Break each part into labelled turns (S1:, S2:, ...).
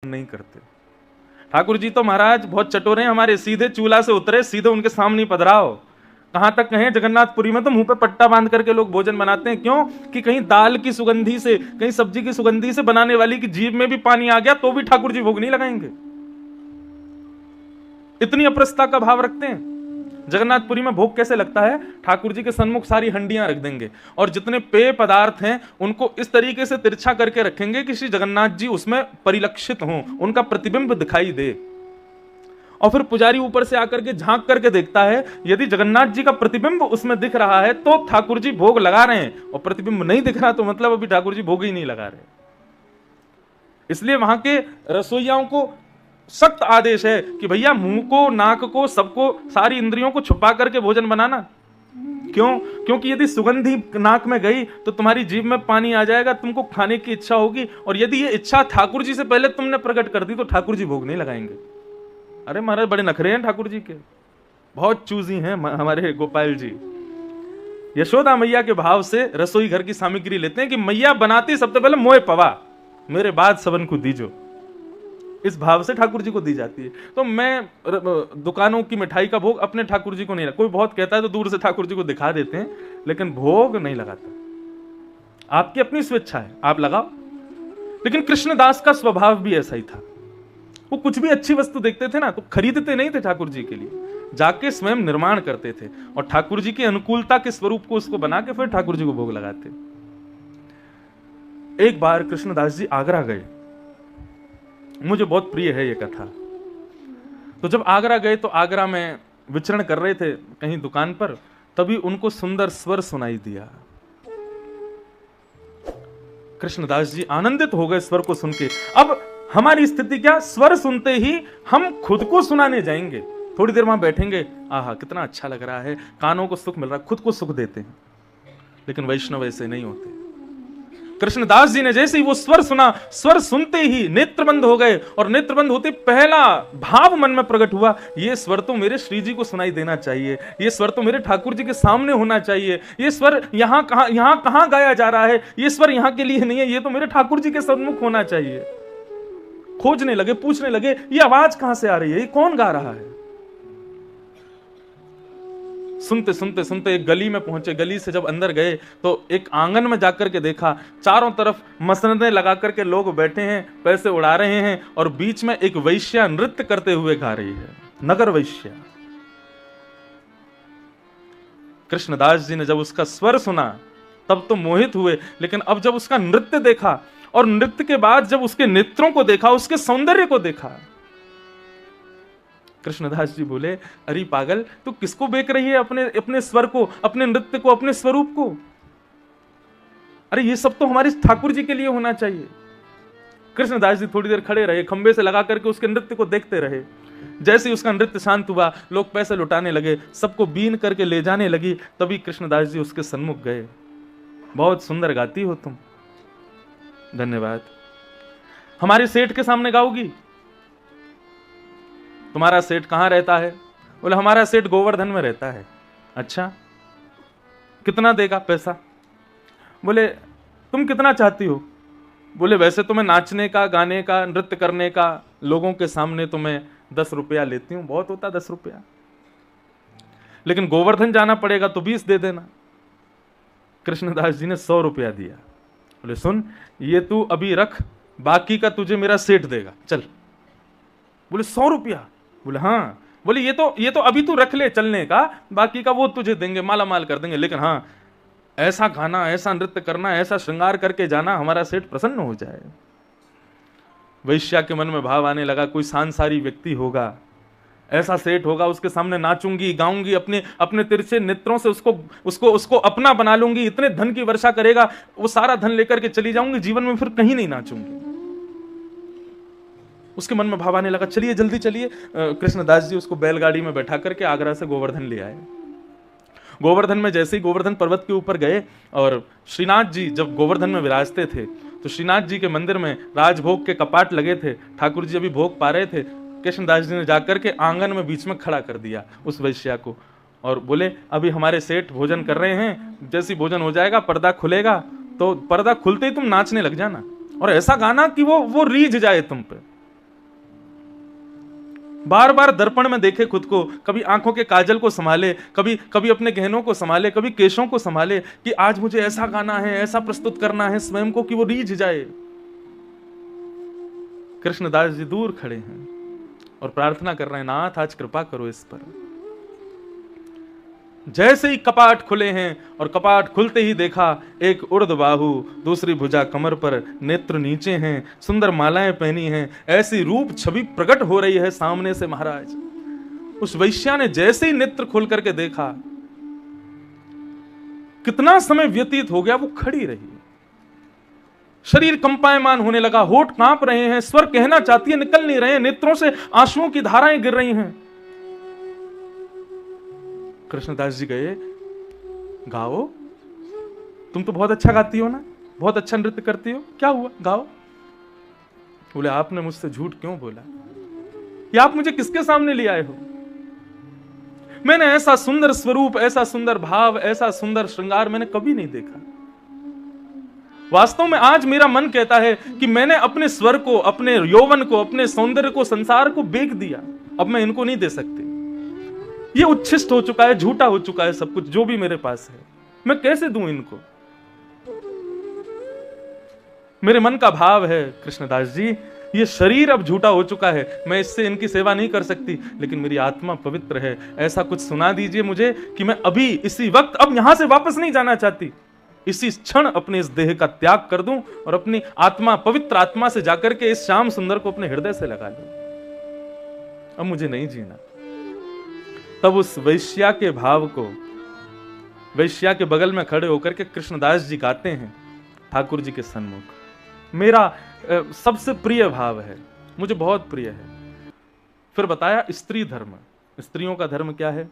S1: नहीं करते। ठाकुर जी तो महाराज बहुत चटोरे हैं हमारे, सीधे चूल्हा से उतरे, सीधे उनके सामने पधराओ। कहां तक कहें, जगन्नाथपुरी में तो मुंह पे पट्टा बांध करके लोग भोजन बनाते हैं। क्यों? कि कहीं दाल की सुगंधी से, कहीं सब्जी की सुगंधी से बनाने वाली की जीभ में भी पानी आ गया तो भी ठाकुर जी भोग नहीं लगाएंगे। इतनी अप्रसता का भाव रखते हैं। जगन्नाथपुरी में भोग कैसे लगता है? ठाकुर जी के सन्मुख सारी हंडियां रख देंगे और जितने पेय पदार्थ हैं उनको इस तरीके से तिरछा करके रखेंगे कि श्री जगन्नाथ जी उसमें परिलक्षित हों, उनका प्रतिबिंब दिखाई दे। और फिर पुजारी ऊपर से आकर के झांक करके देखता है, यदि जगन्नाथ जी का प्रतिबिंब उसमें दिख रहा है तो ठाकुर जी भोग लगा रहे हैं, और प्रतिबिंब नहीं दिख रहा तो मतलब अभी ठाकुर जी भोग ही नहीं लगा रहे। इसलिए वहां के रसोइयाओं को सख्त आदेश है कि भैया मुंह को, नाक को, सबको, सारी इंद्रियों को छुपा करके भोजन बनाना। क्यों? क्योंकि यदि सुगंधी नाक में गई तो तुम्हारी जीभ में पानी आ जाएगा, तुमको खाने की इच्छा होगी, और यदि ये इच्छा ठाकुर जी से पहले तुमने प्रकट कर दी तो ठाकुर जी भोग नहीं लगाएंगे। अरे महाराज बड़े नखरे हैं ठाकुर जी के, बहुत चूजी हैं हमारे गोपाल जी। यशोदा मैया के भाव से रसोई घर की सामग्री लेते हैं कि मैया बनाती सबसे पहले मोए पवा, मेरे बाद सबन को दीजो। इस भाव से ठाकुर जी को दी जाती है। तो मैं दुकानों की मिठाई का भोग अपने ठाकुर जी को नहीं, कोई बहुत कहता है तो दूर से ठाकुर जी को दिखा देते हैं, लेकिन भोग नहीं लगाता। आपकी अपनी स्वेच्छा है, आप लगाओ। लेकिन कृष्णदास का स्वभाव भी ऐसा ही था। वो कुछ भी अच्छी वस्तु देखते थे ना तो खरीदते नहीं थे ठाकुर जी के लिए, जाके स्वयं निर्माण करते थे और ठाकुर जी की अनुकूलता के स्वरूप को उसको बना के फिर ठाकुर जी को भोग लगाते। एक बार कृष्णदास जी आगरा गए, मुझे बहुत प्रिय है ये कथा। तो जब आगरा गए तो आगरा में विचरण कर रहे थे कहीं दुकान पर, तभी उनको सुंदर स्वर सुनाई दिया। कृष्णदास जी आनंदित हो गए स्वर को सुन के। अब हमारी स्थिति क्या, स्वर सुनते ही हम खुद को सुनाने जाएंगे, थोड़ी देर वहां बैठेंगे, आहा कितना अच्छा लग रहा है, कानों को सुख मिल रहा है, खुद को सुख देते हैं। लेकिन वैष्णव ऐसे नहीं होते। कृष्णदास जी ने जैसे ही वो स्वर सुना, स्वर सुनते ही नेत्र बंद हो गए, और नेत्र बंद होते पहला भाव मन में प्रकट हुआ, ये स्वर तो मेरे श्री जी को सुनाई देना चाहिए, ये स्वर तो मेरे ठाकुर जी के सामने होना चाहिए, ये स्वर यहाँ कहां गाया जा रहा है, ये स्वर यहाँ के लिए नहीं है, ये तो मेरे ठाकुर जी के सन्मुख होना चाहिए। खोजने लगे, पूछने लगे, ये आवाज कहां से आ रही है, ये कौन गा रहा है। सुनते सुनते सुनते एक गली में पहुंचे। गली से जब अंदर गए तो एक आंगन में जाकर के देखा, चारों तरफ मसनदें लगा करके लोग बैठे हैं, पैसे उड़ा रहे हैं, और बीच में एक वैश्या नृत्य करते हुए गा रही है, नगर वैश्या। कृष्णदास जी ने जब उसका स्वर सुना तब तो मोहित हुए, लेकिन अब जब उसका नृत्य देखा और नृत्य के बाद जब उसके नेत्रों को देखा, उसके सौंदर्य को देखा, कृष्णदास जी बोले, अरे पागल, तू किसको बेच रही है, अपने स्वर को, अपने नृत्य को, अपने स्वरूप को। अरे ये सब तो हमारे ठाकुर जी के लिए होना चाहिए। कृष्णदास जी थोड़ी देर खड़े रहे, खंबे से लगा करके उसके नृत्य को देखते रहे। जैसे ही उसका नृत्य शांत हुआ, लोग पैसे लुटाने लगे, सबको बीन करके ले जाने लगी, तभी कृष्णदास जी उसके सन्मुख गए। बहुत सुंदर गाती हो तुम, धन्यवाद। हमारे सेठ के सामने गाओगी? तुम्हारा सेठ कहां रहता है? बोले हमारा सेठ गोवर्धन में रहता है। अच्छा, कितना देगा पैसा? बोले तुम कितना चाहती हो? बोले वैसे तो मैं नाचने का, गाने का, नृत्य करने का, लोगों के सामने तो मैं 10 रुपया लेती हूं, बहुत होता 10 रुपया, लेकिन गोवर्धन जाना पड़ेगा तो 20 दे देना। कृष्णदास जी ने 100 रुपया दिया। बोले सुन, ये तू अभी रख, बाकी का तुझे मेरा सेठ देगा, चल। बोले 100 रुपया? बोले हाँ। बोले ये तो अभी तू रख ले चलने का, बाकी का वो तुझे देंगे, माला माल कर देंगे, लेकिन हाँ ऐसा गाना, ऐसा नृत्य करना, ऐसा श्रृंगार करके जाना, हमारा सेठ प्रसन्न हो जाए। वैश्या के मन में भाव आने लगा, कोई सांसारी व्यक्ति होगा, ऐसा सेठ होगा, उसके सामने नाचूंगी, गाऊंगी, अपने तिरछे नेत्रों से उसको अपना बना लूंगी, इतने धन की वर्षा करेगा, वो सारा धन लेकर के चली जाऊंगी, जीवन में फिर कहीं नहीं नाचूंगी। उसके मन में भाव आने लगा, चलिए जल्दी चलिए। कृष्णदास जी उसको बैलगाड़ी में बैठा करके आगरा से गोवर्धन ले आए। गोवर्धन में जैसे ही गोवर्धन पर्वत के ऊपर गए, और श्रीनाथ जी जब गोवर्धन में विराजते थे तो श्रीनाथ जी के मंदिर में राजभोग के कपाट लगे थे, ठाकुर जी अभी भोग पा रहे थे। कृष्णदास जी ने जाकर के आंगन में बीच में खड़ा कर दिया उस वैश्या को, और बोले अभी हमारे सेठ भोजन कर रहे हैं, जैसे भोजन हो जाएगा पर्दा खुलेगा, तो पर्दा खुलते ही तुम नाचने लग जाना, और ऐसा गाना कि वो रीझ जाए तुम पे। बार बार दर्पण में देखे खुद को, कभी आंखों के काजल को संभाले, कभी कभी अपने गहनों को संभाले, कभी केशों को संभाले कि आज मुझे ऐसा गाना है, ऐसा प्रस्तुत करना है स्वयं को कि वो रीझ जाए। कृष्णदास जी दूर खड़े हैं और प्रार्थना कर रहे हैं, नाथ आज कृपा करो इस पर। जैसे ही कपाट खुले हैं और कपाट खुलते ही देखा एक उर्द बाहु, दूसरी भुजा कमर पर, नेत्र नीचे हैं, सुंदर मालाएं पहनी हैं, ऐसी रूप छवि प्रकट हो रही है सामने से महाराज। उस वैश्या ने जैसे ही नेत्र खोल करके देखा, कितना समय व्यतीत हो गया, वो खड़ी रही, शरीर कंपायमान होने लगा, होठ कांप रहे हैं, स्वर कहना चाहती है, निकल नहीं रहे, नेत्रों से आंसुओं की धाराएं गिर रही हैं। कृष्णदास जी गए, गाओ, तुम तो बहुत अच्छा गाती हो ना, बहुत अच्छा नृत्य करती हो, क्या हुआ, गाओ। बोले आपने मुझसे झूठ क्यों बोला, या आप मुझे किसके सामने ले आए हो? मैंने ऐसा सुंदर स्वरूप, ऐसा सुंदर भाव, ऐसा सुंदर श्रृंगार मैंने कभी नहीं देखा। वास्तव में आज मेरा मन कहता है कि मैंने अपने स्वर को, अपने यौवन को, अपने सौंदर्य को, संसार को बेच दिया। अब मैं इनको नहीं दे सकती, ये उच्छिष्ट हो चुका है, झूठा हो चुका है सब कुछ जो भी मेरे पास है, मैं कैसे दूं इनको? मेरे मन का भाव है कृष्णदास जी, ये शरीर अब झूठा हो चुका है, मैं इससे इनकी सेवा नहीं कर सकती, लेकिन मेरी आत्मा पवित्र है। ऐसा कुछ सुना दीजिए मुझे कि मैं अभी इसी वक्त अब यहां से वापस नहीं जाना चाहती, इसी क्षण अपने इस देह का त्याग कर दूं और अपनी आत्मा, पवित्र आत्मा से जाकर के इस श्याम सुंदर को अपने हृदय से लगा लूं। अब मुझे नहीं जीना। तब उस वैश्या के भाव को, वैश्या के बगल में खड़े होकर के कृष्णदास जी गाते हैं ठाकुर जी के सन्मुख, मेरा सबसे प्रिय भाव है, मुझे बहुत प्रिय है। फिर बताया स्त्री धर्म, स्त्रियों का धर्म क्या है।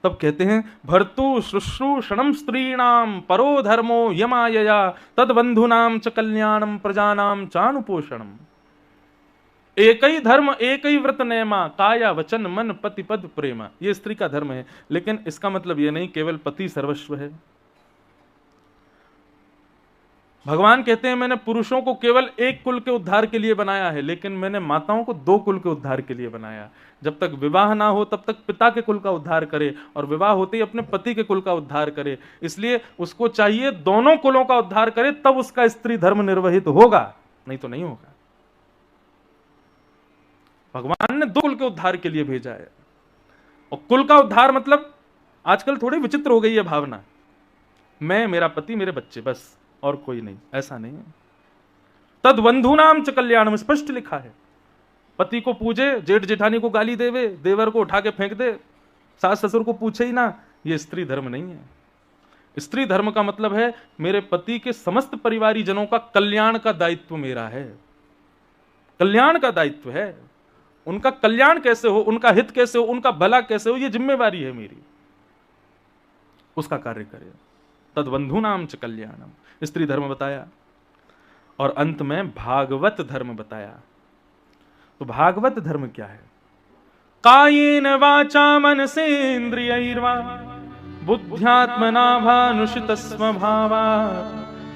S1: तब कहते हैं भर्तु शुश्रूषणम स्त्रीणाम परो धर्मो यमायया तद्बंधुनाम च कल्याणम प्रजानाम चानुपोषणम। एक ही धर्म एक ही व्रत नेमा, काया वचन मन पति पद प्रेमा। ये स्त्री का धर्म है, लेकिन इसका मतलब ये नहीं केवल पति सर्वस्व है। भगवान कहते हैं मैंने पुरुषों को केवल एक कुल के उद्धार के लिए बनाया है, लेकिन मैंने माताओं को दो कुल के उद्धार के लिए बनाया। जब तक विवाह ना हो तब तक पिता के कुल का उद्धार करे, और विवाह होते ही अपने पति के कुल का उद्धार करे। इसलिए उसको चाहिए दोनों कुलों का उद्धार करे, तब उसका स्त्री धर्म निर्वहित होगा, नहीं तो नहीं होगा। भगवान ने दो कुल के उद्धार के लिए भेजा है। और कुल का उद्धार मतलब आजकल थोड़ी विचित्र हो गई है भावना, मैं, मेरा पति, मेरे बच्चे, बस, और कोई नहीं। ऐसा नहीं है। तद बंधुनाम च कल्याणम स्पष्ट लिखा है। पति को पूजे, जेठ जेठानी को गाली देवे, देवर को उठा के फेंक दे, सास ससुर को पूछे ही ना, ये स्त्री धर्म नहीं है। स्त्री धर्म का मतलब है मेरे पति के समस्त परिवारी जनों का कल्याण का दायित्व मेरा है, कल्याण का दायित्व है। उनका कल्याण कैसे हो, उनका हित कैसे हो, उनका भला कैसे हो, ये जिम्मेवारी है मेरी, उसका कार्य करे। तद्बंधुनाम च कल्याणम, स्त्री धर्म बताया। और अंत में भागवत धर्म बताया। तो भागवत धर्म क्या है? कायेन वाचा मनसेन्द्रियैर्वा बुद्ध्यात्मना भानुषित स्वभावा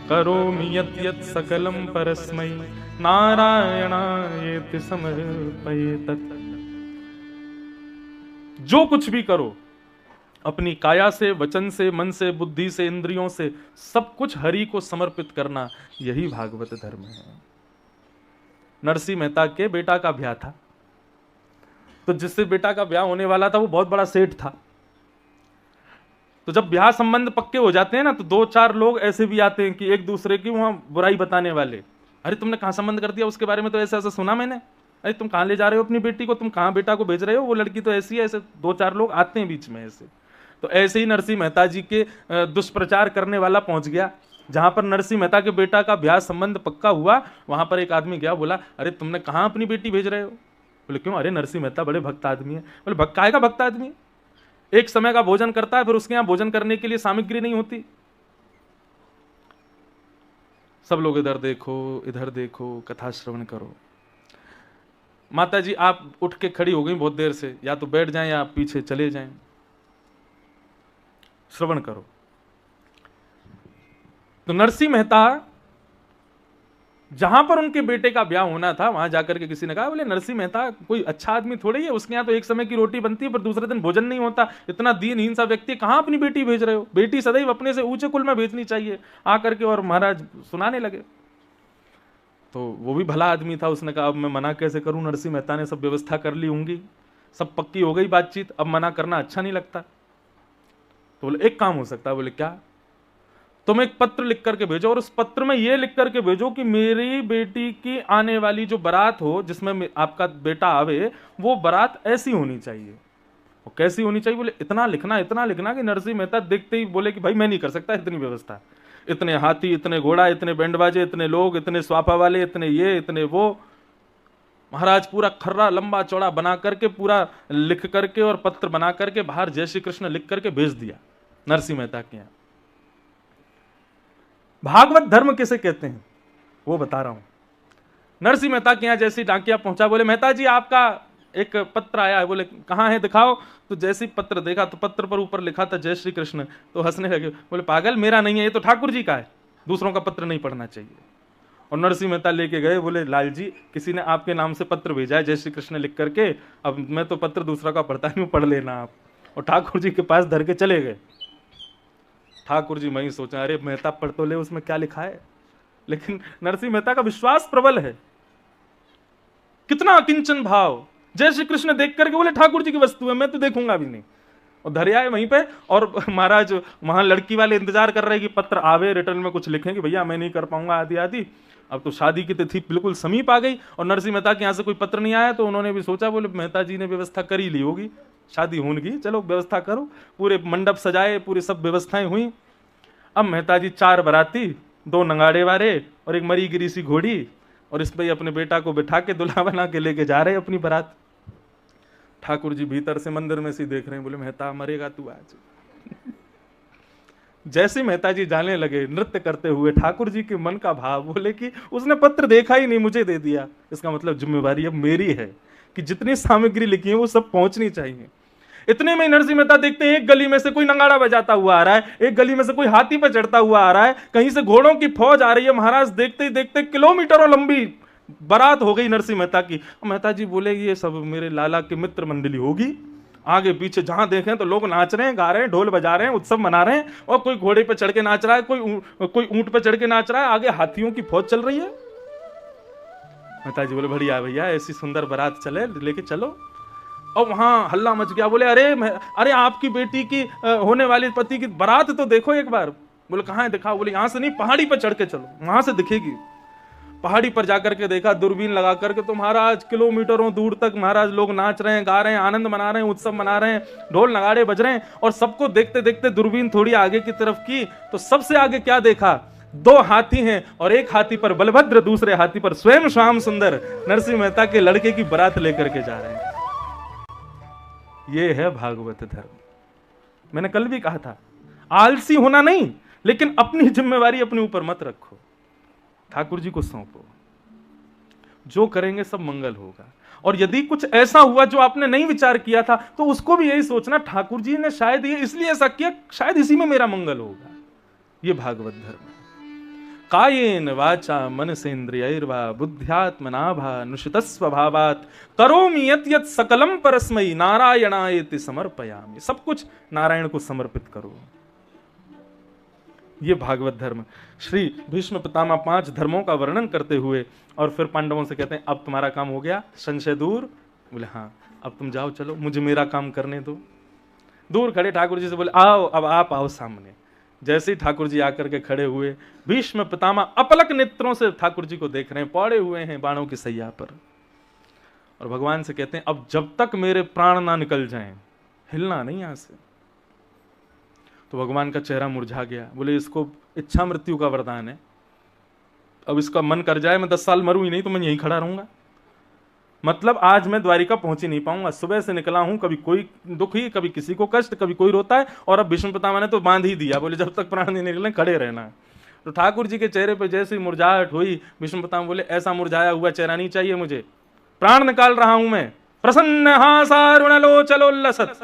S1: करोमि यत् यत् सकलम परस्मै नारायणायेति समर्पयेतत्। जो कुछ भी करो अपनी काया से, वचन से, मन से, बुद्धि से, इंद्रियों से, सब कुछ हरि को समर्पित करना, यही भागवत धर्म है। नरसिंह मेहता के बेटा का ब्याह था, तो जिससे बेटा का ब्याह होने वाला था वो बहुत बड़ा सेठ था। तो जब ब्याह संबंध पक्के हो जाते हैं ना, तो दो चार लोग ऐसे भी आते हैं कि एक दूसरे की वहां बुराई बताने वाले, अरे तुमने कहां संबंध कर दिया उसके बारे में, तो ऐसा ऐसा सुना मैंने, अरे तुम कहां ले जा रहे हो अपनी बेटी को, तुम कहां बेटा को भेज रहे हो, वो लड़की तो ऐसी है। ऐसे दो चार लोग आते हैं बीच में ऐसे। तो ऐसे ही नरसिंह मेहता जी के दुष्प्रचार करने वाला पहुंच गया। जहां पर नरसिंह मेहता के बेटा का ब्याह संबंध पक्का हुआ, वहां पर एक आदमी गया, बोला अरे तुमने कहां अपनी बेटी भेज रहे हो? बोले क्यों? अरे नरसिंह मेहता बड़े भक्त आदमी है। बोले भक्त काहे का भक्त आदमी है? एक समय का भोजन करता है, फिर उसके यहां भोजन करने के लिए सामग्री नहीं होती। सब लोग इधर देखो, इधर देखो, कथा श्रवण करो। माता जी आप उठ के खड़ी हो गई बहुत देर से, या तो बैठ जाएं या पीछे चले जाएं, श्रवण करो। तो नरसिंह मेहता जहां पर उनके बेटे का ब्याह होना था वहां जाकर के किसी ने कहा, बोले नरसिंह मेहता कोई अच्छा आदमी थोड़ी ही है, उसके यहाँ तो एक समय की रोटी बनती है पर दूसरे दिन भोजन नहीं होता, इतना दीनहीन सा व्यक्ति, कहां अपनी बेटी भेज रहे हो? बेटी सदैव अपने से ऊंचे कुल में भेजनी चाहिए। आकर के और महाराज सुनाने लगे। तो वो भी भला आदमी था, उसने कहा अब मैं मना कैसे करूं? नरसिंह मेहता ने सब व्यवस्था कर ली होंगी, सब पक्की हो गई बातचीत, अब मना करना अच्छा नहीं लगता। तो बोले एक काम हो सकता है। बोले क्या? तुम एक पत्र लिख करके भेजो और उस पत्र में यह लिख करके भेजो कि मेरी बेटी की आने वाली जो बारात हो जिसमें आपका बेटा आवे, वो बारात ऐसी होनी चाहिए। वो कैसी होनी चाहिए? बोले इतना लिखना कि नरसिंह मेहता देखते ही बोले कि भाई मैं नहीं कर सकता इतनी व्यवस्था, इतने हाथी, इतने घोड़ा, इतने बैंड बाजे, इतने लोग, इतने स्वापा वाले, इतने ये, इतने वो। महाराज पूरा खर्रा लंबा चौड़ा बना करके, पूरा लिख करके और पत्र बना करके बाहर जय श्री कृष्ण लिख करके भेज दिया नरसिंह मेहता के यहाँ। भागवत धर्म किसे कहते हैं वो बता रहा हूं। नरसिंह मेहता के यहाँ जैसी डाकिया पहुंचा, बोले मेहता जी आपका एक पत्र आया है। बोले कहाँ है दिखाओ। तो जैसे पत्र देखा तो पत्र पर ऊपर लिखा था जय श्री कृष्ण। तो हंसने लगे, बोले पागल, मेरा नहीं है, ये तो ठाकुर जी का है, दूसरों का पत्र नहीं पढ़ना चाहिए। और नरसिंह मेहता लेके गए, बोले लाल जी किसी ने आपके नाम से पत्र भेजा है जय श्री कृष्ण लिख करके, अब मैं तो पत्र दूसरा का पढ़ता नहीं हूं, पढ़ लेना आप। और ठाकुर जी के पास धर के चले गए। ठाकुर जी वहीं सोचा अरे मेहता पढ़ तो ले उसमें क्या लिखा है। लेकिन नरसिंह मेहता का विश्वास प्रबल है, कितना अकिंचन भाव। जय श्री कृष्ण देख करके बोले ठाकुर जी की वस्तु है, मैं तो देखूंगा भी नहीं। और धरिया है वहीं पे। और महाराज वहां लड़की वाले इंतजार कर रहे हैं कि पत्र आवे, रिटर्न में कुछ लिखें कि भैया मैं नहीं कर पाऊंगा आदि आदि। अब तो शादी की तिथि बिल्कुल समीप आ गई और नरसिंह मेहता के यहाँ से कोई पत्र नहीं आया। तो उन्होंने भी सोचा, बोले मेहता जी ने व्यवस्था कर ही ली होगी, शादी होने की, चलो व्यवस्था करो। पूरे मंडप सजाए, पूरी सब व्यवस्थाएं हुई। अब मेहता जी 4 बाराती, 2 नंगाड़े वाले और एक मरी गिरी सी घोड़ी, और इस पे अपने बेटा को बिठा के दुल्हा बना के लेके जा रहे अपनी बारात। ठाकुर जी भीतर से मंदिर में से देख रहे हैं, बोले मेहता मरेगा तू आज। जैसे मेहता जी जाने लगे नृत्य करते हुए, ठाकुर जी के मन का भाव, बोले कि उसने पत्र देखा ही नहीं, मुझे दे दिया, इसका मतलब जिम्मेवारी अब मेरी है कि जितनी सामग्री लिखी है वो सब पहुंचनी चाहिए। इतने में नरसिंह मेहता देखते हैं एक गली में से कोई नंगाड़ा बजाता हुआ आ रहा है, एक गली में से कोई हाथी पर चढ़ता हुआ आ रहा है, कहीं से घोड़ों की फौज आ रही है। महाराज देखते ही देखते किलोमीटरों लंबी बारात हो गई नरसिंह मेहता की। मेहता जी बोले ये सब मेरे लाला की मित्र मंडली होगी। आगे पीछे जहां देखें तो लोग नाच रहे हैं, गा रहे हैं, ढोल बजा रहे हैं, उत्सव मना रहे हैं, और कोई घोड़े पे चढ़ के नाच रहा है, कोई ऊंट पे चढ़ के नाच रहा है, आगे हाथियों की फौज चल रही है। मेहता जी बोले बढ़िया भैया, ऐसी सुंदर बारात चले, लेके चलो। और वहां हल्ला मच गया। बोले अरे आपकी बेटी की होने वाली पति की बारात तो देखो एक बार। बोले कहां है दिखाओ। बोले यहां से नहीं, पहाड़ी पर चढ़ के चलो, वहां से दिखेगी। पहाड़ी पर जाकर के देखा, दूरबीन लगा करके, तो महाराज किलोमीटरों दूर तक महाराज लोग नाच रहे हैं, गा रहे हैं, आनंद मना रहे हैं, उत्सव मना रहे हैं, ढोल नगाड़े बज रहे हैं। और सबको देखते देखते दूरबीन थोड़ी आगे की तरफ की तो सबसे आगे क्या देखा? 2 हाथी हैं और एक हाथी पर बलभद्र, दूसरे हाथी पर स्वयं श्याम सुंदर नरसिंह मेहता के लड़के की बारात लेकर के जा रहे हैं। ये है भागवत धर्म। मैंने कल भी कहा था, आलसी होना नहीं, लेकिन अपनी जिम्मेवारी अपने ऊपर मत रखो, ठाकुर जी को सौंपो, जो करेंगे सब मंगल होगा। और यदि कुछ ऐसा हुआ जो आपने नहीं विचार किया था तो उसको भी यही सोचना, ठाकुर जी ने शायद ये इसलिए ऐसा किया, शायद इसी में मेरा मंगल होगा। ये भागवत धर्म है। कायेन वाचा मनसेन्द्रियैर्वा बुद्ध्यात्मना नुषितस्वभावात् करोमि यत् यत् सकलम परस्मै नारायणायेति समर्पयामि। सब कुछ नारायण को समर्पित करो। ये भागवत धर्म। श्री भीष्म पितामह 5 धर्मों का वर्णन करते हुए और फिर पांडवों से कहते हैं अब तुम्हारा काम हो गया, संशय दूर। बोले हाँ, अब तुम जाओ, चलो मुझे मेरा काम करने दो। दूर खड़े ठाकुर जी से बोले आओ, अब आप आओ सामने। जैसे ही ठाकुर जी आकर के खड़े हुए, भीष्म पितामह अपलक नेत्रों से ठाकुर जी को देख रहे हैं, पौड़े हुए हैं बाणों की सैया पर, और भगवान से कहते हैं अब जब तक मेरे प्राण ना निकल जाएं, हिलना नहीं यहां से। तो भगवान का चेहरा मुरझा गया। बोले इसको इच्छा मृत्यु का वरदान है, अब इसका मन कर जाए मैं 10 साल मरूं ही नहीं तो मैं यहीं खड़ा रहूंगा। मतलब आज मैं द्वारिका पहुंच ही नहीं पाऊंगा। सुबह से निकला हूं, कभी कोई दुखी, कभी किसी को कष्ट, कभी कोई रोता है, और अब भीष्म पितामह ने तो बांध ही दिया। बोले जब तक प्राण नहीं निकले खड़े रहना। तो ठाकुर जी के चेहरे पे जैसी मुरझाहट हुई, भीष्म पितामह बोले ऐसा मुरझाया हुआ चेहरा नहीं चाहिए मुझे, प्राण निकाल रहा हूं मैं। प्रसन्न हासारुणलोचलोल्लसत्।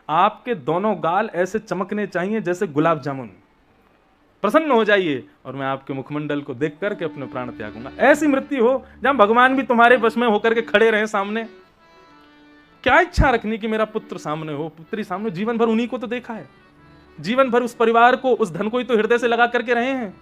S1: आपके दोनों गाल ऐसे चमकने चाहिए जैसे गुलाब जामुन। प्रसन्न हो जाइए और मैं आपके मुखमंडल को देख करके अपने प्राण त्यागूंगा। ऐसी मृत्यु हो जहां भगवान भी तुम्हारे वश में होकर के खड़े रहे सामने। क्या इच्छा रखनी कि मेरा पुत्र सामने हो, पुत्री सामने, जीवन भर उन्हीं को तो देखा है, जीवन भर उस परिवार को, उस धन को ही तो हृदय से लगा करके रहे हैं।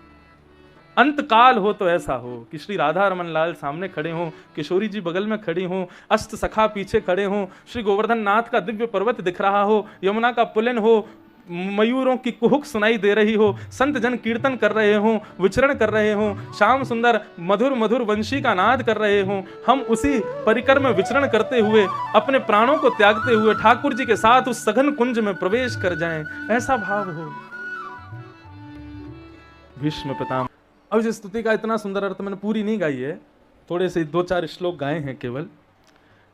S1: अंत काल हो तो ऐसा हो कि श्री राधा रमन लाल सामने खड़े हों, किशोरी जी बगल में खड़ी हों, अष्ट सखा पीछे खड़े हों, श्री गोवर्धन नाथ का दिव्य पर्वत दिख रहा हो, यमुना का पुलिन हो, मयूरों की कुहुक सुनाई दे रही हो, संत जन कीर्तन कर रहे हों, विचरण कर रहे हों, श्याम सुंदर मधुर मधुर वंशी का नाद कर रहे हों, हम उसी परिकर में विचरण करते हुए अपने प्राणों को त्यागते हुए ठाकुर जी के साथ उस सघन कुंज में प्रवेश कर जाएं, ऐसा भाव हो। भीष्म पितामह। अब इस स्तुति का इतना सुंदर अर्थ मैंने पूरी नहीं गाई है, थोड़े से 2-4 श्लोक गाए हैं केवल।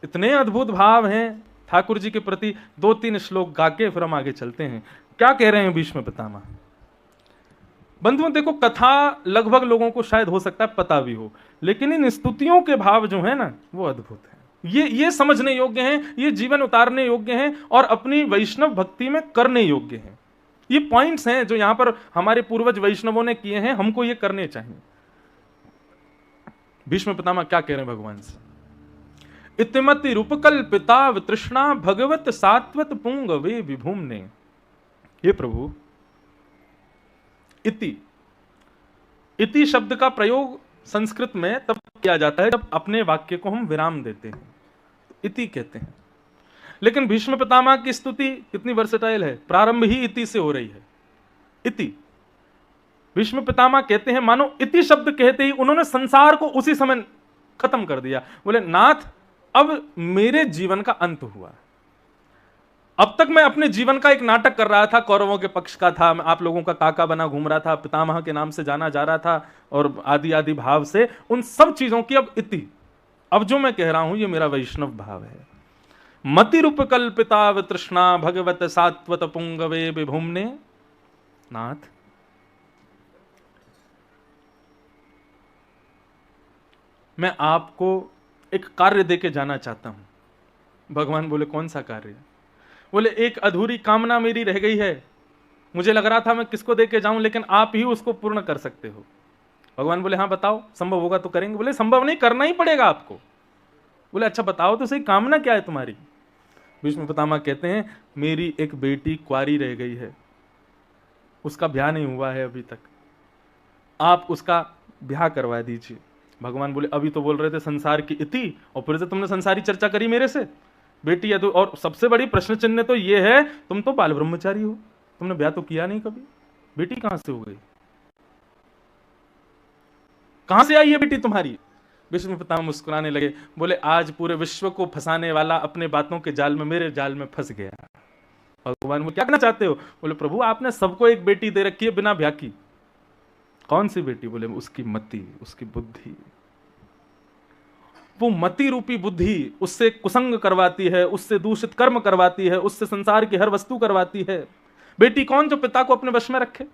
S1: इतने अद्भुत भाव हैं ठाकुर जी के प्रति, 2-3 श्लोक गा के फिर हम आगे चलते हैं। क्या कह रहे हैं भीष्म पितामह? बंधुओं देखो, कथा लगभग लोगों को शायद हो सकता है पता भी हो, लेकिन इन स्तुतियों के भाव जो है ना वो अद्भुत है। ये समझने योग्य हैं, ये जीवन उतारने योग्य हैं और अपनी वैष्णव भक्ति में करने योग्य हैं। ये पॉइंट्स हैं जो यहां पर हमारे पूर्वज वैष्णवों ने किए हैं, हमको ये करने चाहिए। भीष्म पितामह क्या कह रहे हैं भगवान से? इतिमति रूपकल्पिता तृष्णा भगवत सात्वत पुंगवे विभुम्ने। ये प्रभु, इति शब्द का प्रयोग संस्कृत में तब किया जाता है जब अपने वाक्य को हम विराम देते हैं, इति कहते हैं। लेकिन भीष्म पितामह की स्तुति कितनी वर्सेटाइल है, प्रारंभ ही इति से हो रही है। इति भीष्म पितामह कहते हैं मानो इति शब्द कहते ही उन्होंने संसार को उसी समय खत्म कर दिया। बोले नाथ, अब मेरे जीवन का अंत हुआ। अब तक मैं अपने जीवन का एक नाटक कर रहा था, कौरवों के पक्ष का था, मैं आप लोगों का काका बना घूम रहा था, पितामह के नाम से जाना जा रहा था और आदि आदि भाव से उन सब चीजों की अब इति, अब जो मैं कह रहा हूं ये मेरा वैष्णव भाव है। मति रूप कल्पिता तृष्णा भगवत सात्वत पुंगवे विभुम्ने। नाथ, मैं आपको एक कार्य देके जाना चाहता हूं। भगवान बोले कौन सा कार्य? बोले एक अधूरी कामना मेरी रह गई है, मुझे लग रहा था मैं किसको देके जाऊं, लेकिन आप ही उसको पूर्ण कर सकते हो। भगवान बोले हाँ बताओ, संभव होगा तो करेंगे। बोले संभव नहीं, करना ही पड़ेगा आपको। बोले अच्छा बताओ तो सही, कामना क्या है तुम्हारी? भीष्म पितामह कहते हैं मेरी एक बेटी कुंवारी रह गई है, उसका ब्याह नहीं हुआ है अभी तक, आप उसका ब्याह करवा दीजिए। भगवान बोले अभी तो बोल रहे थे संसार की इति और फिर से तुमने संसारी चर्चा करी मेरे से। बेटी है तो, और सबसे बड़ी प्रश्न चिन्ह तो ये है तुम तो बाल ब्रह्मचारी हो, तुमने ब्याह तो किया नहीं कभी, बेटी कहां से हो गई, कहां से आई है बेटी तुम्हारी? भीष्म पितामह मुस्कुराने लगे, बोले आज पूरे विश्व को फंसाने वाला अपने बातों के जाल में, मेरे जाल में फंस गया। भगवान वो क्या कहना चाहते हो? बोले प्रभु आपने सबको एक बेटी दे रखी है बिना ब्याह की। कौन सी बेटी? बोले उसकी मति, उसकी बुद्धि। वो मति रूपी बुद्धि उससे कुसंग करवाती है, उससे दूषित कर्म करवाती है, उससे संसार की हर वस्तु करवाती है। बेटी कौन जो पिता को अपने वश में रखे?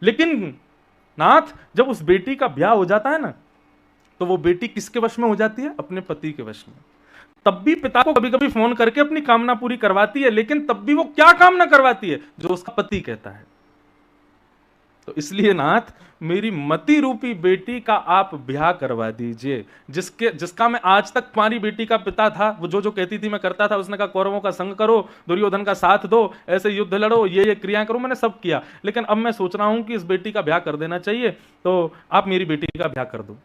S1: लेकिन नाथ जब उस बेटी का ब्याह हो जाता है ना, तो वो बेटी किसके वश में हो जाती है? अपने पति के वश में। तब भी पिता को कभी कभी फोन करके अपनी कामना पूरी करवाती है, लेकिन तब भी वो क्या कामना करवाती है? जो उसका पति कहता है। तो इसलिए नाथ मेरी मति रूपी बेटी का आप ब्याह करवा दीजिए, जिसका मैं आज तक तुम्हारी बेटी का पिता था, वो जो जो कहती थी मैं करता था। उसने कहा कौरवों का संग करो, दुर्योधन का साथ दो, ऐसे युद्ध लड़ो, ये क्रियाएं करो, मैंने सब किया। लेकिन अब मैं सोच रहा हूं कि इस बेटी का ब्याह कर देना चाहिए, तो आप मेरी बेटी का ब्याह कर दो।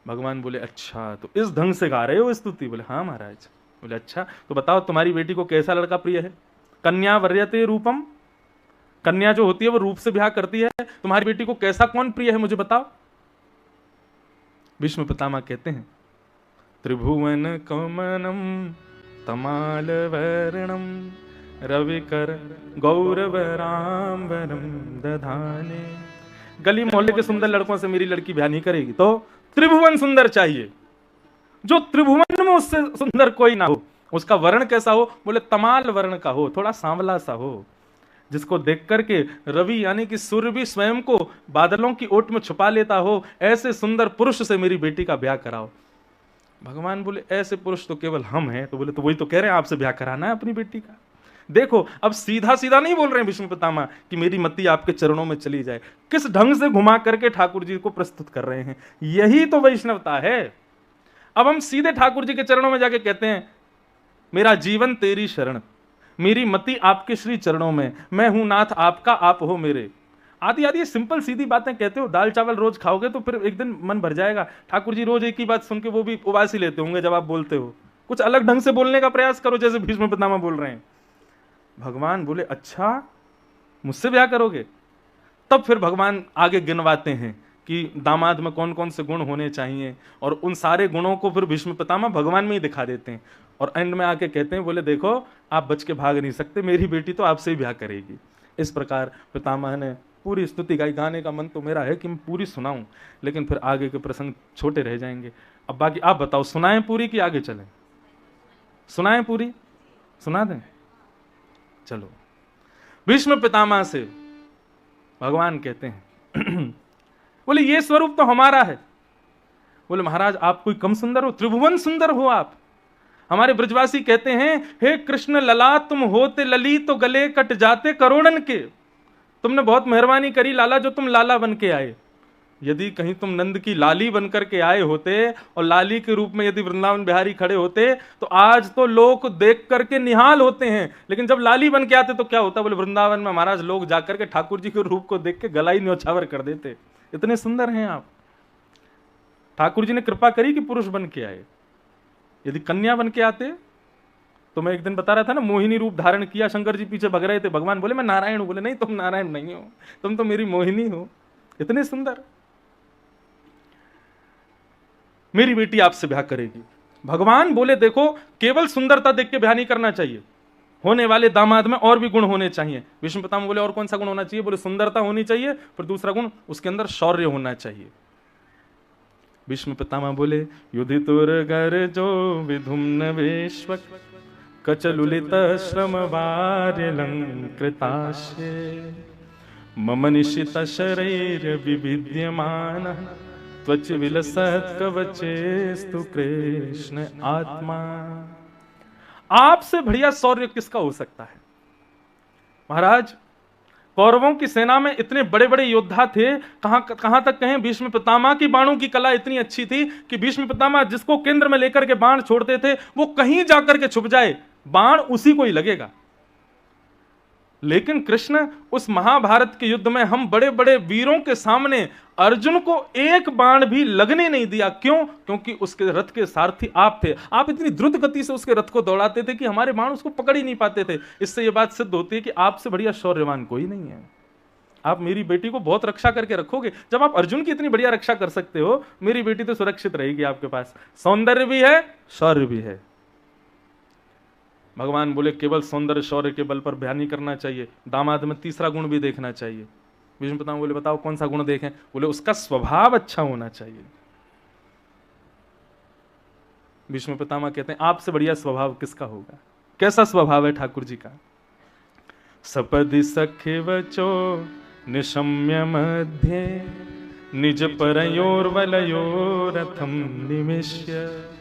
S1: भगवान बोले अच्छा तो इस ढंग से गा रहे हो स्तुति? बोले हाँ महाराज। बोले अच्छा तो बताओ तुम्हारी बेटी को कैसा लड़का प्रिय है? कन्या वर्यते रूपम, कन्या जो होती है वो रूप से ब्याह करती है, तुम्हारी बेटी को कैसा कौन प्रिय है मुझे बताओ। भीष्म पितामह कहते हैं त्रिभुवन कमनम तमाल वर्णम रविकर गौरव रामवरम दधाने। गली मोहल्ले के सुंदर लड़कों से मेरी लड़की ब्याह नहीं करेगी, तो त्रिभुवन सुंदर चाहिए, जो त्रिभुवन में उससे सुंदर कोई ना हो। उसका वर्ण कैसा हो? बोले तमाल वर्ण का हो, थोड़ा सांवला सा हो, जिसको देख करके रवि यानी कि सूर्य भी स्वयं को बादलों की ओट में छुपा लेता हो। ऐसे सुंदर पुरुष से मेरी बेटी का ब्याह कराओ। भगवान बोले ऐसे पुरुष तो केवल हम हैं। तो बोले तो वही तो कह रहे हैं आपसे ब्याह कराना है अपनी बेटी का। देखो अब सीधा सीधा नहीं बोल रहे हैं भीष्म पितामह कि मेरी मति आपके चरणों में चली जाए, किस ढंग से घुमा करके ठाकुर जी को प्रस्तुत कर रहे हैं। यही तो वैष्णवता है। अब हम सीधे ठाकुर जी के चरणों में जाके कहते हैं मेरा जीवन तेरी शरण, मेरी मति आपके श्री चरणों में, मैं हूं नाथ आपका, आप हो मेरे। आदि आदि सिंपल सीधी बातें कहते हो। दाल चावल रोज खाओगे तो फिर एक दिन मन भर जाएगा। ठाकुर जी रोज एक ही बात सुन के वो भी उबास ही लेते होंगे जब आप बोलते हो। कुछ अलग ढंग से बोलने का प्रयास करो जैसे भीष्म पितामह बोल रहे हैं। भगवान बोले अच्छा मुझसे ब्याह करोगे? तब फिर भगवान आगे गिनवाते हैं कि दामाद में कौन कौन से गुण होने चाहिए, और उन सारे गुणों को फिर भीष्म पितामह भगवान में ही दिखा देते हैं। और एंड में आके कहते हैं बोले देखो आप बच के भाग नहीं सकते, मेरी बेटी तो आपसे ही ब्याह करेगी। इस प्रकार पितामह ने पूरी स्तुति गाई। गाने का मन तो मेरा है कि मैं पूरी सुनाऊं, लेकिन फिर आगे के प्रसंग छोटे रह जाएंगे। अब बाकी आप बताओ, सुनाएं पूरी कि आगे चलें? सुनाएं पूरी? सुना दें? चलो। भीष्म पितामह से भगवान कहते हैं बोले ये स्वरूप तो हमारा है। बोले महाराज आप कोई कम सुंदर हो? त्रिभुवन सुंदर हो आप। हमारे ब्रजवासी कहते हैं हे कृष्ण लला तुम होते लली तो गले कट जाते करोड़न के। तुमने बहुत मेहरबानी करी लाला जो तुम लाला बन के आए। यदि कहीं तुम नंद की लाली बनकर के आए होते और लाली के रूप में यदि वृंदावन बिहारी खड़े होते तो आज तो लोग देख करके निहाल होते हैं, लेकिन जब लाली बन के आते तो क्या होता? बोले वृंदावन में महाराज लोग जाकर के ठाकुर जी के रूप को देख के गला ही न्यौछावर कर देते। इतने सुंदर हैं आप। ठाकुर जी ने कृपा करी कि पुरुष बन के आए। यदि कन्या बन के आते तो मैं एक दिन बता रहा था ना, मोहिनी रूप धारण किया, शंकर जी पीछे भग रहे थे। भगवान बोले मैं नारायण हूं। बोले नहीं तुम नारायण नहीं हो, तुम तो मेरी मोहिनी हो। इतने सुंदर। मेरी बेटी आपसे ब्याह करेगी। भगवान बोले देखो केवल सुंदरता देख के ब्याह नहीं करना चाहिए, होने वाले दामाद में और भी गुण होने चाहिए। भीष्म पितामह बोले और कौन सा गुण होना चाहिए? बोले सुंदरता होनी चाहिए, फिर दूसरा गुण उसके अंदर शौर्य होना चाहिए। भीष्म पितामह बोले युधितुर गर जो विधुम्न वेश्वक कचलुलित श्रम वार्यलंकृताशे मम निशित शरीर विविद्यमान त्वच विलसत कवचेस्तु कृष्ण आत्मा। आपसे बढ़िया शौर्य किसका हो सकता है? महाराज कौरवों की सेना में इतने बड़े बड़े योद्धा थे, कहां तक कहें भीष्म पितामह की बाणों की कला इतनी अच्छी थी कि भीष्म पितामह जिसको केंद्र में लेकर के बाण छोड़ते थे वो कहीं जाकर के छुप जाए, बाण उसी को ही लगेगा। लेकिन कृष्ण उस महाभारत के युद्ध में हम बड़े बड़े वीरों के सामने अर्जुन को एक बाण भी लगने नहीं दिया। क्यों? क्योंकि उसके रथ के सारथी आप थे। आप इतनी द्रुत गति से उसके रथ को दौड़ाते थे कि हमारे बाण उसको पकड़ ही नहीं पाते थे। इससे यह बात सिद्ध होती है कि आपसे बढ़िया शौर्यवान कोई नहीं है। आप मेरी बेटी को बहुत रक्षा करके रखोगे। जब आप अर्जुन की इतनी बढ़िया रक्षा कर सकते हो, मेरी बेटी तो सुरक्षित रहेगी आपके पास। सौंदर्य भी है, शौर्य भी है। भगवान बोले केवल सौंदर्य शौर्य के बल पर ब्याह नहीं करना चाहिए, दामाद में तीसरा गुण भी देखना चाहिए। भीष्म पितामह बोले बताओ कौन सा गुण देखें? बोले उसका स्वभाव अच्छा होना चाहिए। भीष्म पितामह कहते हैं आपसे बढ़िया स्वभाव किसका होगा? कैसा स्वभाव है ठाकुर जी का? सपदि सखे वचो निशम्य मध्य निज परयोर वलयोरथम निमिष्य।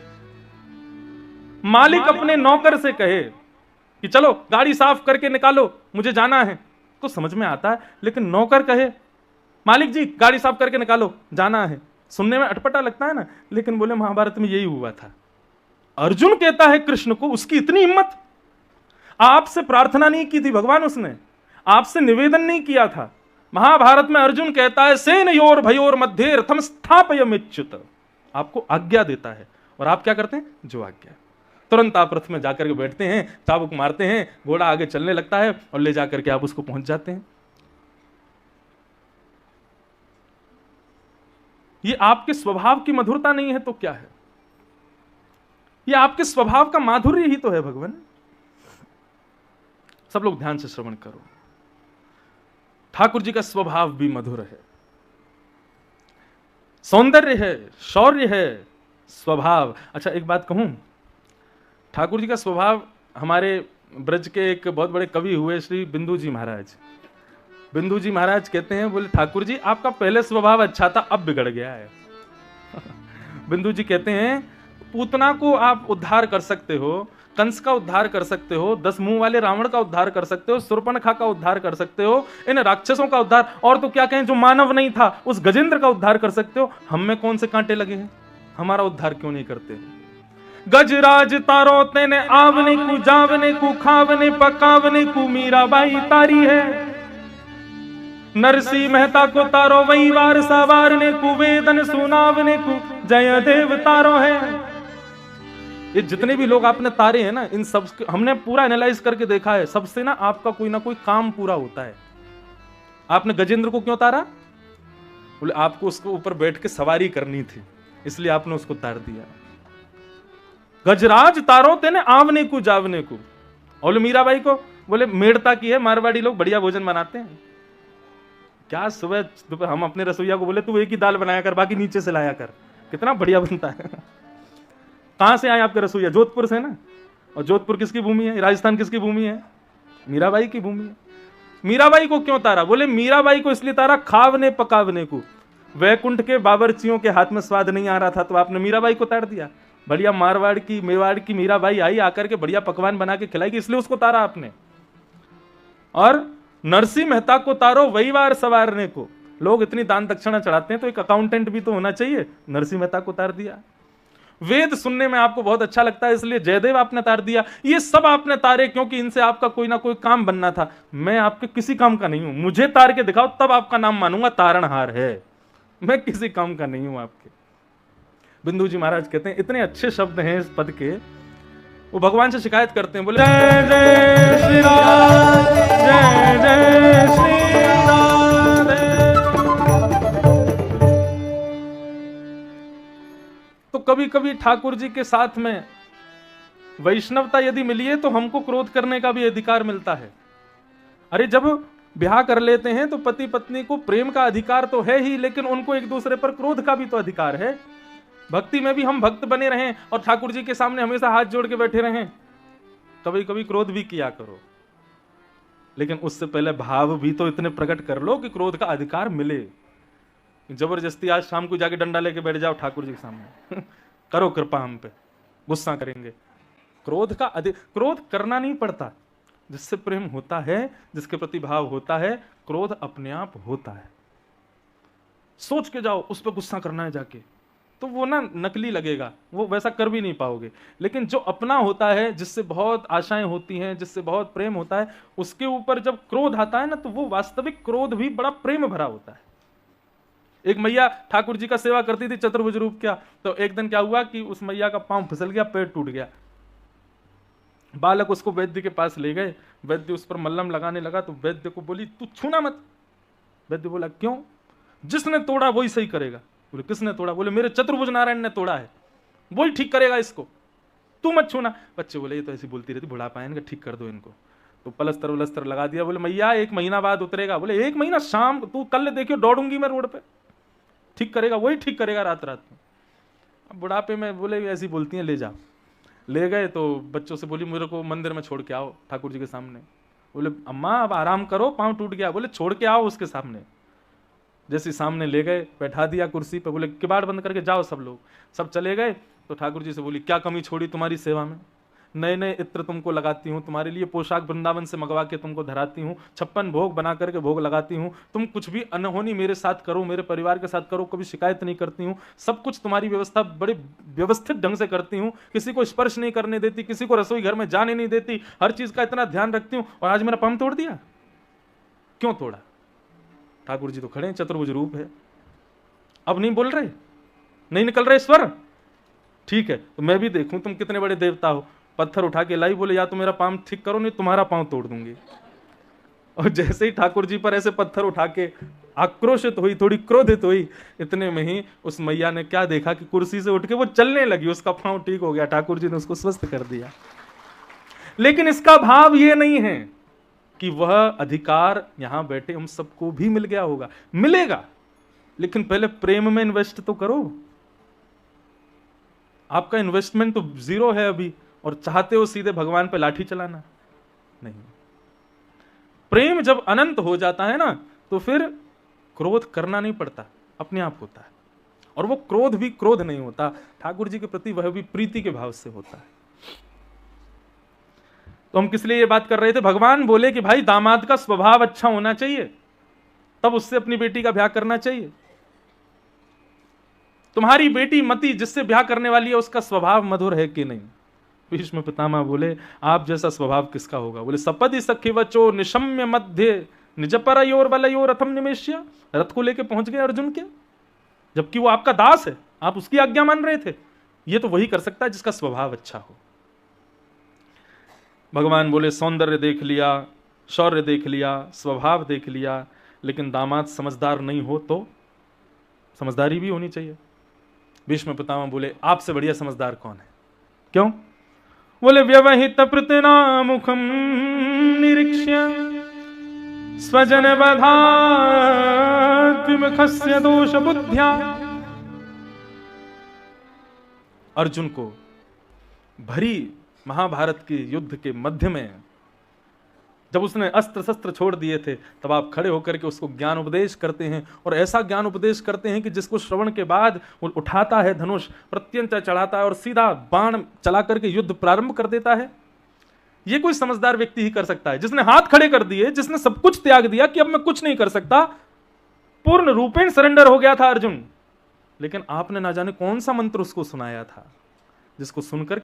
S1: मालिक अपने नौकर से कहे कि चलो गाड़ी साफ करके निकालो मुझे जाना है, तो समझ में आता है। लेकिन नौकर कहे मालिक जी गाड़ी साफ करके निकालो जाना है, सुनने में अटपटा लगता है ना। लेकिन बोले महाभारत में यही हुआ था। अर्जुन कहता है कृष्ण को, उसकी इतनी हिम्मत। आपसे प्रार्थना नहीं की थी भगवान, उसने आपसे निवेदन नहीं किया था। महाभारत में अर्जुन कहता है सेनयोर भयोर मध्य रथम स्थापयमिच्युत। आपको आज्ञा देता है और आप क्या करते हैं? जो आज्ञा। तुरंत आप रथ में जाकर के बैठते हैं, चाबुक मारते हैं, घोड़ा आगे चलने लगता है और ले जाकर के आप उसको पहुंच जाते हैं। ये आपके स्वभाव की मधुरता नहीं है तो क्या है? ये आपके स्वभाव का माधुर्य ही तो है भगवान। सब लोग ध्यान से श्रवण करो। ठाकुर जी का स्वभाव भी मधुर है, सौंदर्य है, शौर्य है, स्वभाव। अच्छा एक बात कहूं, ठाकुर जी का स्वभाव हमारे ब्रज के एक बहुत बड़े कवि हुए श्री बिंदु जी महाराज। बिंदु जी महाराज कहते हैं बोले ठाकुर जी आपका पहले स्वभाव अच्छा था अब बिगड़ गया है। बिंदु जी कहते हैं पूतना को आप उद्धार कर सकते हो, कंस का उद्धार कर सकते हो, 10 मुंह वाले रावण का उद्धार कर सकते हो, शूर्पणखा का उद्धार कर सकते हो, इन राक्षसों का उद्धार, और तो क्या कहें जो मानव नहीं था उस गजेंद्र का उद्धार कर सकते हो। हम में कौन से कांटे लगे हैं, हमारा उद्धार क्यों नहीं करते? गजराज तारो तेने आवने को जावने को खावने पकावने को मीराबाई तारी है, नरसिंह मेहता को तारो वही वार सवारने को वेदन सुनावने को जयदेव तारो है। ये जितने भी लोग आपने तारे हैं ना, इन सब हमने पूरा एनालाइज करके देखा है, सबसे ना आपका कोई ना कोई काम पूरा होता है। आपने गजेंद्र को क्यों तारा? बोले आपको उसके ऊपर बैठ के सवारी करनी थी, इसलिए आपने उसको तार दिया। गजराज तारो तेने आवने को जावने को। और मीराबाई को बोले मेड़ता की है, मारवाड़ी लोग बढ़िया भोजन बनाते हैं। क्या सुबह दोपहर हम अपने रसोईया को बोले तू एक ही दाल बनाया कर, बाकी नीचे से लाया कर, कितना बढ़िया बनता है। कहां से आए आपके रसोईया? जोधपुर से ना। और जोधपुर किसकी भूमि है? राजस्थान किसकी भूमि है? मीराबाई की भूमि है। मीराबाई को क्यों तारा? बोले मीराबाई को इसलिए तारा खावने पकावने को। वैकुंठ के बावर्चियों के हाथ में स्वाद नहीं आ रहा था तो आपने मीराबाई को तार दिया। बढ़िया मारवाड़ की मेवाड़ की मीराबाई आई, आकर के बढ़िया पकवान बना के खिलाएगी, इसलिए उसको तारा आपने। और नरसिंह मेहता को तारो वही वार सवारने को। लोग इतनी दान दक्षिणा चढ़ाते हैं तो एक अकाउंटेंट भी तो होना चाहिए, नरसिंह मेहता को तार दिया। वेद सुनने में आपको बहुत अच्छा लगता है इसलिए जयदेव आपने तार दिया। ये सब आपने तारे क्योंकि इनसे आपका कोई ना कोई काम बनना था। मैं आपके किसी काम का नहीं हूं, मुझे तार के दिखाओ तब आपका नाम मानूंगा, तारणहार है। मैं किसी काम का नहीं हूं आपके। बिंदु जी महाराज कहते हैं इतने अच्छे शब्द हैं इस पद के, वो भगवान से शिकायत करते हैं, बोले जय जय श्री राम, जय जय श्री राधे। तो कभी कभी ठाकुर जी के साथ में वैष्णवता यदि मिली है तो हमको क्रोध करने का भी अधिकार मिलता है। अरे जब ब्याह कर लेते हैं तो पति पत्नी को प्रेम का अधिकार तो है ही, लेकिन उनको एक दूसरे पर क्रोध का भी तो अधिकार है। भक्ति में भी हम भक्त बने रहें और ठाकुर जी के सामने हमेशा हाथ जोड़ के बैठे रहें, कभी कभी क्रोध भी किया करो, लेकिन उससे पहले भाव भी तो इतने प्रकट कर लो कि क्रोध का अधिकार मिले। जबरदस्ती आज शाम को जाके डंडा लेके बैठ जाओ ठाकुर जी के सामने करो कृपा हम पे, गुस्सा करेंगे। क्रोध करना नहीं पड़ता, जिससे प्रेम होता है, जिसके प्रति भाव होता है, क्रोध अपने आप होता है। सोच के जाओ उस पर गुस्सा करना है जाके, तो वो ना नकली लगेगा, वो वैसा कर भी नहीं पाओगे। लेकिन जो अपना होता है, जिससे बहुत आशाएं होती हैं, जिससे बहुत प्रेम होता है, उसके ऊपर जब क्रोध आता है ना तो वो वास्तविक क्रोध भी बड़ा प्रेम भरा होता है। एक मैया ठाकुर जी का सेवा करती थी, चतुर्भुज रूप क्या, तो एक दिन क्या हुआ कि उस मैया का पांव फिसल गया, पेट टूट गया। बालक उसको वैद्य के पास ले गए, वैद्य उस पर मल्लम लगाने लगा तो वैद्य को बोली तू छूना मत। वैद्य बोला क्यों? जिसने तोड़ा वही सही करेगा। बोले किसने तोड़ा? बोले मेरे चतुर्भुज नारायण ने तोड़ा है, वही ठीक करेगा इसको, तू मत छूना। बच्चे बोले ये तो ऐसी बोलती रहती, बुढ़ापा है इनका, ठीक कर दो इनको। तो पलस्तर वलस्तर लगा दिया। बोले मैया 1 महीना बाद उतरेगा। बोले 1 महीना? शाम तू कल देखियो दौड़ूंगी मैं रोड पे, ठीक करेगा, वही ठीक करेगा रात रात में। अब बुढ़ापे में बोले ऐसी बोलती हैं, ले जाओ। ले गए तो बच्चों से बोली मेरे को मंदिर में छोड़ के आओ ठाकुर जी के सामने। बोले अम्मा अब आराम करो, पाँव टूट गया। बोले छोड़ के आओ उसके सामने। जैसे सामने ले गए, बैठा दिया कुर्सी पे, बोले किबाड़ बंद करके जाओ सब लोग। सब चले गए तो ठाकुर जी से बोली क्या कमी छोड़ी तुम्हारी सेवा में? नए नए इत्र तुमको लगाती हूँ, तुम्हारे लिए पोशाक वृंदावन से मंगवा के तुमको धराती हूँ, 56 भोग बना करके भोग लगाती हूँ, तुम कुछ भी अनहोनी मेरे साथ करो, मेरे परिवार के साथ करो, कभी शिकायत नहीं करती हूँ, सब कुछ तुम्हारी व्यवस्था बड़े व्यवस्थित ढंग से करती हूँ, किसी को स्पर्श नहीं करने देती, किसी को रसोई घर में जाने नहीं देती, हर चीज का इतना ध्यान रखती हूँ, और आज मेरा पाँव तोड़ दिया। क्यों तोड़ा? ठाकुर जी तो खड़े हैं, चतुर्भुज रूप है, अब नहीं बोल रहे, नहीं निकल रहे स्वर। ठीक है तो मैं भी देखूं तुम कितने बड़े देवता हो। पत्थर उठा के लाई, बोले या तो मेरा पाँव ठीक करो नहीं तुम्हारा पाँव तोड़ दूंगी। और जैसे ही ठाकुर जी पर ऐसे पत्थर उठा के आक्रोशित हुई, थोड़ी क्रोधित हुई, इतने में ही उस मैया ने क्या देखा कि कुर्सी से उठ के वो चलने लगी, उसका पाँव ठीक हो गया, ठाकुर जी ने उसको स्वस्थ कर दिया। लेकिन इसका भाव ये नहीं है कि वह अधिकार यहां बैठे हम सबको भी मिल गया होगा, मिलेगा, लेकिन पहले प्रेम में इन्वेस्ट तो करो। आपका इन्वेस्टमेंट तो 0 है अभी, और चाहते हो सीधे भगवान पे लाठी चलाना? नहीं। प्रेम जब अनंत हो जाता है ना तो फिर क्रोध करना नहीं पड़ता, अपने आप होता है। और वो क्रोध भी क्रोध नहीं होता ठाकुर जी के प्रति, वह भी प्रीति के भाव से होता है। तो हम किस लिए ये बात कर रहे थे? भगवान बोले कि भाई दामाद का स्वभाव अच्छा होना चाहिए, तब उससे अपनी बेटी का ब्याह करना चाहिए। तुम्हारी बेटी मति जिससे ब्याह करने वाली है उसका स्वभाव मधुर है कि नहीं? भीष्म पितामह बोले आप जैसा स्वभाव किसका होगा? बोले सपदि सखी वचो निशम्य मध्य निज परयोर वलयोर रथम निमेश्य। रथ को लेके पहुंच गए अर्जुन के, जबकि वो आपका दास है, आप उसकी आज्ञा मान रहे थे। ये तो वही कर सकता है जिसका स्वभाव अच्छा हो। भगवान बोले सौंदर्य देख लिया, शौर्य देख लिया, स्वभाव देख लिया, लेकिन दामाद समझदार नहीं हो तो समझदारी भी होनी चाहिए। भीष्म पितामह बोले आपसे बढ़िया समझदार कौन है? क्यों? बोले व्यवहित प्रतना मुखम निरीक्ष्य स्वजन बधात्मखस्य दोष बुद्ध्या। अर्जुन को भरी महाभारत के युद्ध के मध्य में जब उसने अस्त्र शस्त्र छोड़ दिए थे, तब आप खड़े होकर के उसको ज्ञान उपदेश करते हैं, और ऐसा ज्ञान उपदेश करते हैं कि जिसको श्रवण के बाद वो उठाता है धनुष, प्रत्यंचा चढ़ाता है और सीधा बाण चला करके युद्ध प्रारंभ कर देता है। ये कोई समझदार व्यक्ति ही कर सकता है, जिसने हाथ खड़े कर दिए, जिसने सब कुछ त्याग दिया कि अब मैं कुछ नहीं कर सकता, पूर्ण रूपेण सरेंडर हो गया था अर्जुन। लेकिन आपने ना जाने कौन सा मंत्र उसको सुनाया था, जिसको सुनकर